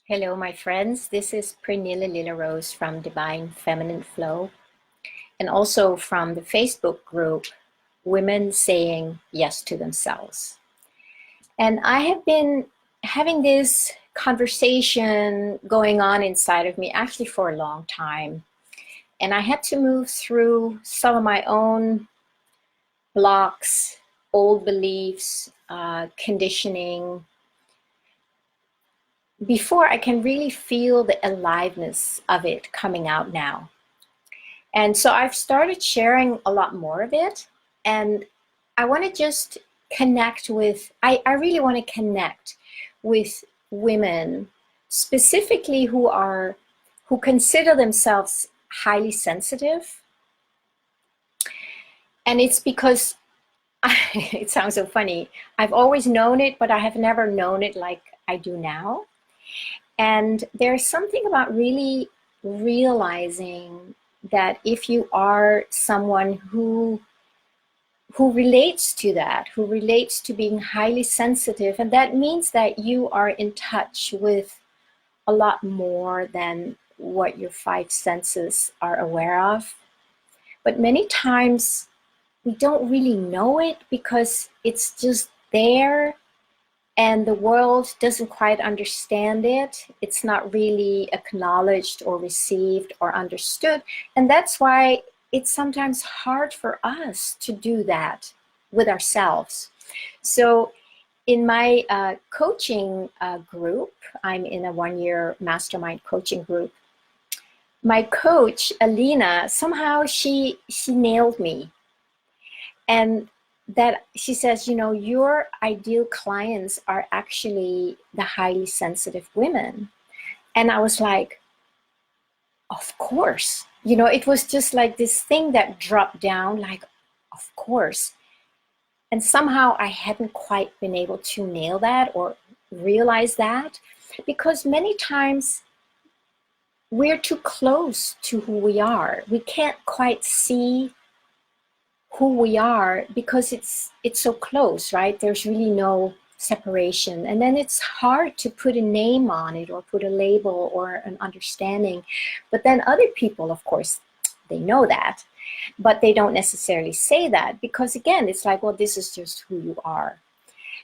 Hello, my friends. This is Pernilla Lilla Rose from Divine Feminine Flow and also from the Facebook group Women Saying Yes to Themselves. And I have been having this conversation going on inside of me actually for a long time. And I had to move through some of my own blocks, old beliefs, conditioning, before I can really feel the aliveness of it coming out now. And so I've started sharing a lot more of it. And I want to just connect with, I really want to connect with women specifically who consider themselves highly sensitive. And it's because it sounds so funny. I've always known it, but I have never known it like I do now. And there's something about really realizing that if you are someone who relates to that, who relates to being highly sensitive, and that means that you are in touch with a lot more than what your five senses are aware of. But many times we don't really know it because it's just there and the world doesn't quite understand it. It's not really acknowledged or received or understood. And that's why it's sometimes hard for us to do that with ourselves. So in my coaching group, I'm in a one-year mastermind coaching group. My coach, Alina, somehow she nailed me. And that she says, you know, your ideal clients are actually the highly sensitive women. And I was like, of course. You know, it was just like this thing that dropped down, like, of course. And somehow I hadn't quite been able to nail that or realize that, because many times we're too close to who we are. We can't quite see who we are because it's so close, right? There's really no separation. And then it's hard to put a name on it or put a label or an understanding. But then other people, of course, they know that, but they don't necessarily say that because, again, it's like, well, this is just who you are.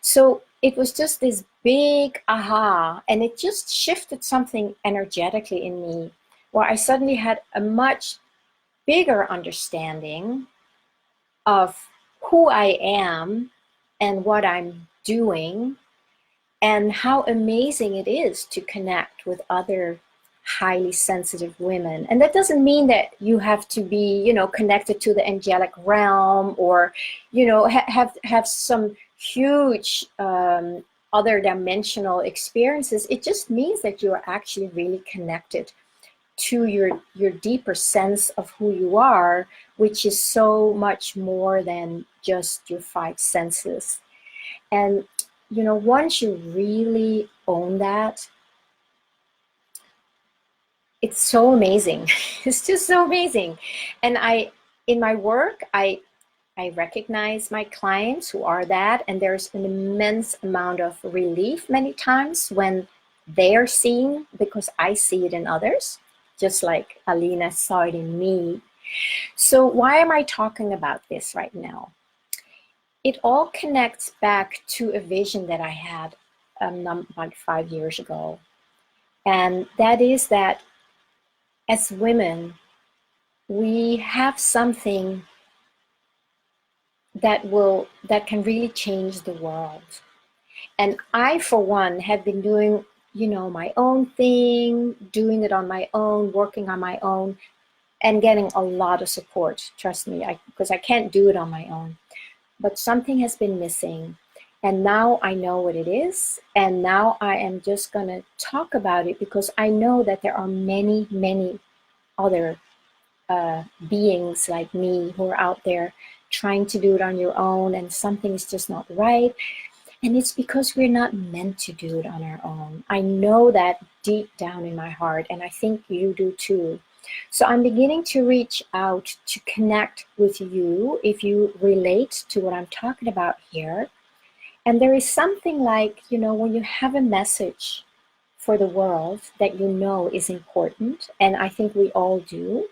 So it was just this big aha, and it just shifted something energetically in me where I suddenly had a much bigger understanding of who I am and what I'm doing and how amazing it is to connect with other highly sensitive women. And that doesn't mean that you have to be, you know, connected to the angelic realm or, you know, have some huge other dimensional experiences. It just means that you are actually really connected to your deeper sense of who you are, which is so much more than just your five senses. And, you know, once you really own that, it's so amazing. It's just so amazing. And in my work, I recognize my clients who are that, and there's an immense amount of relief many times when they are seen because I see it in others, just like Alina saw it in me. So why am I talking about this right now? It all connects back to a vision that I had about 5 years ago. And that is that as women, we have something that can really change the world. And I, for one, have been doing, you know, my own thing, doing it on my own, working on my own, and getting a lot of support, trust me, because I can't do it on my own. But something has been missing. And now I know what it is. And now I am just going to talk about it because I know that there are many, many other beings like me who are out there trying to do it on your own, and something is just not right. And it's because we're not meant to do it on our own. I know that deep down in my heart, and I think you do too. So I'm beginning to reach out to connect with you if you relate to what I'm talking about here. And there is something like, you know, when you have a message for the world that you know is important, and I think we all do,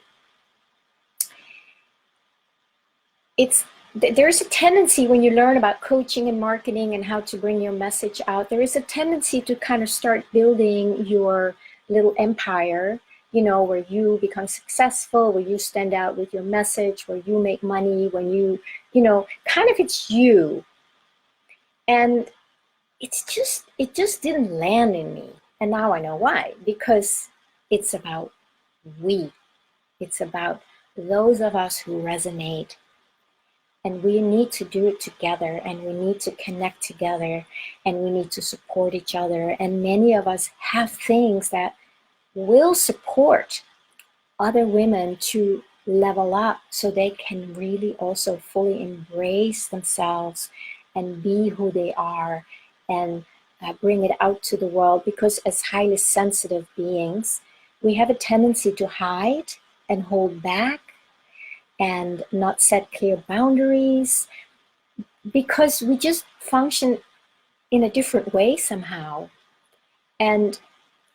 there's a tendency when you learn about coaching and marketing and how to bring your message out, there is a tendency to kind of start building your little empire, where you become successful, where you stand out with your message, where you make money, when kind of it's you. And it just didn't land in me. And now I know why, because it's about we. It's about those of us who resonate. And we need to do it together, and we need to connect together, and we need to support each other. And many of us have things that will support other women to level up so they can really also fully embrace themselves and be who they are, and bring it out to the world. Because as highly sensitive beings, we have a tendency to hide and hold back and not set clear boundaries, because we just function in a different way somehow. And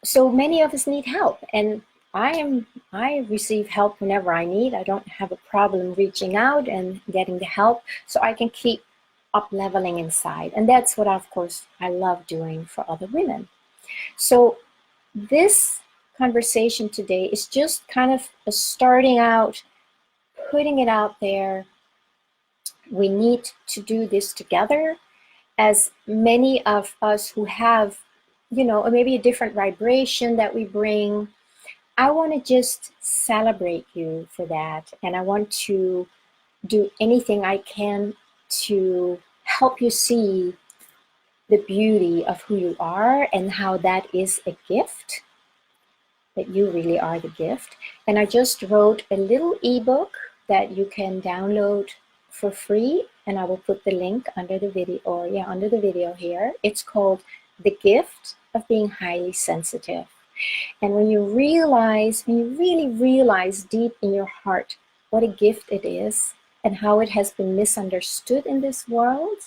so many of us need help, and I receive help whenever I need. I don't have a problem reaching out and getting the help, so I can keep up leveling inside. And that's what, of course, I love doing for other women. So this conversation today is just kind of a starting out, putting it out there. We need to do this together, as many of us who have, maybe a different vibration that we bring. I want to just celebrate you for that. And I want to do anything I can to help you see the beauty of who you are and how that is a gift, that you really are the gift. And I just wrote a little ebook that you can download for free, and I will put the link under the video, or under the video here. It's called The Gift of Being Highly Sensitive. And when you really realize deep in your heart what a gift it is and how it has been misunderstood in this world,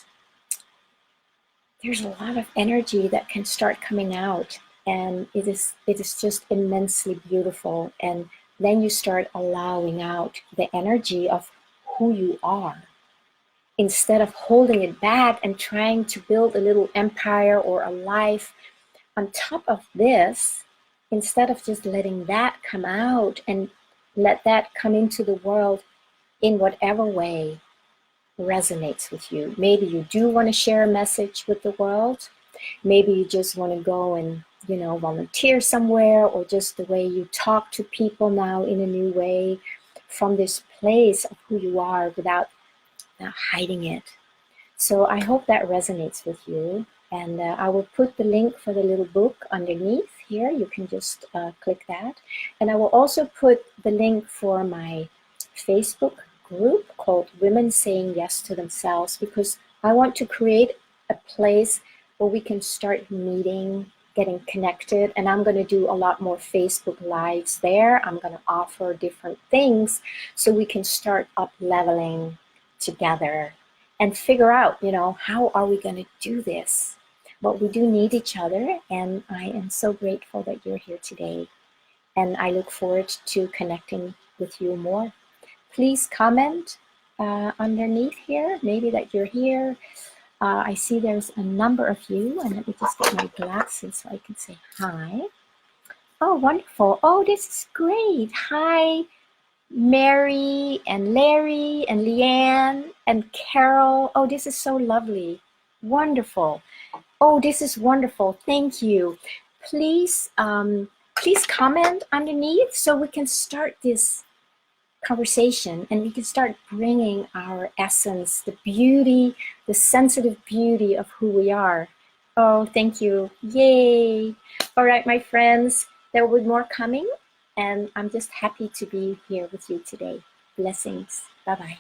there's a lot of energy that can start coming out, and it is just immensely beautiful. And then you start allowing out the energy of who you are, instead of holding it back and trying to build a little empire or a life on top of this. Instead of just letting that come out and let that come into the world in whatever way resonates with you. Maybe you do want to share a message with the world. Maybe you just want to go and, volunteer somewhere, or just the way you talk to people now in a new way, from this place of who you are without hiding it. So I hope that resonates with you. And I will put the link for the little book underneath here. You can just click that. And I will also put the link for my Facebook group called Women Saying Yes to Themselves, because I want to create a place where we can start meeting, getting connected. And I'm going to do a lot more Facebook Lives there. I'm going to offer different things so we can start up leveling together and figure out, how are we going to do this? But we do need each other, and I am so grateful that you're here today. And I look forward to connecting with you more. Please comment underneath here, maybe that you're here. I see there's a number of you, and let me just get my glasses so I can say hi. Oh, wonderful. Oh, this is great. Hi, Mary and Larry and Leanne and Carol. Oh, this is so lovely. Wonderful. Oh, this is wonderful. Thank you. Please comment underneath so we can start this conversation, and we can start bringing our essence, the beauty, the sensitive beauty of who we are. Oh, thank you. Yay. All right, my friends, there will be more coming, and I'm just happy to be here with you today. Blessings. Bye-bye.